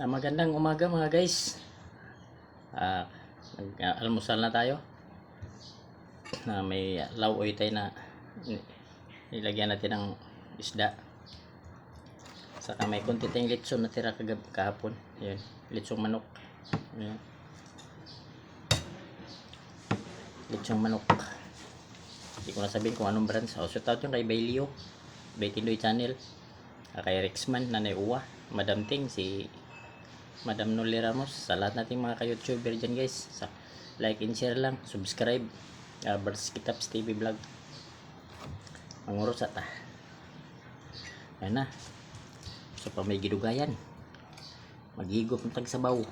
Magandang umaga mga guys. Almusal na tayo. May lauoy tayo na nilagyan natin ng isda. Saka may konti tayong litson na tira kahapon. Ayan, litsong manok. Ayan. Litsong manok. Hindi ko na sabihin kung anong brand. So, shout out yung kay Bailio, Baytindoy Channel, kay Rexman, Nanay Uwa, Madam Ting, si Madam Noli Ramos, sa lahat nating mga ka-YouTuber dyan guys. Like and share lang, subscribe. Barskitaps TV Vlog. Manguros ata. Ayan na. So pa may gidugayan. Maghigop ng tagsabaw.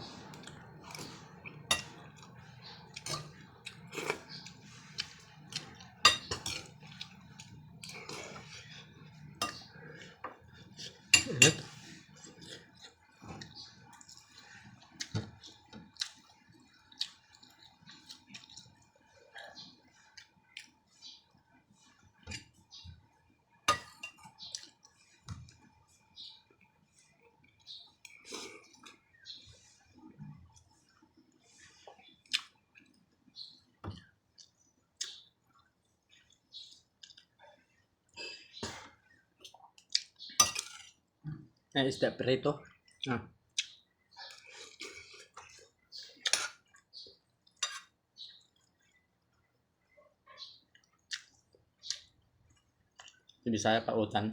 Isda prito. Di Bisaya pa utan.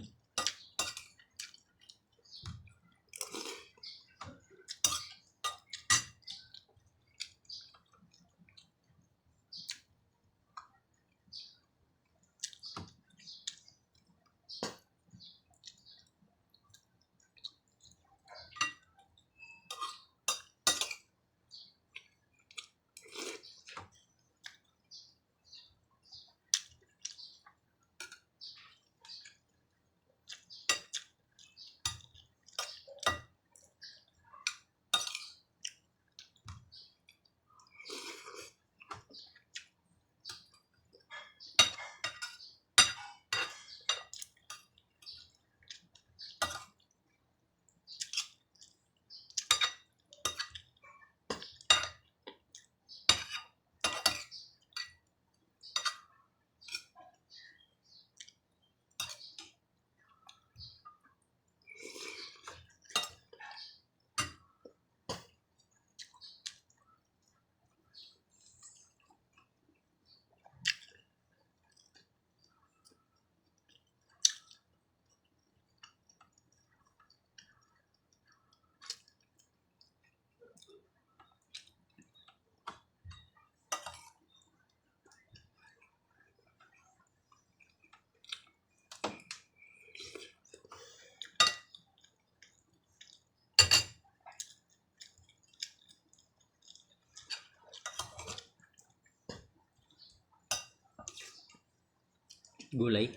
Gulay.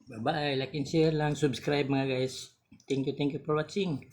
Bye-bye. Like and share lang. Subscribe mga guys. Thank you for watching.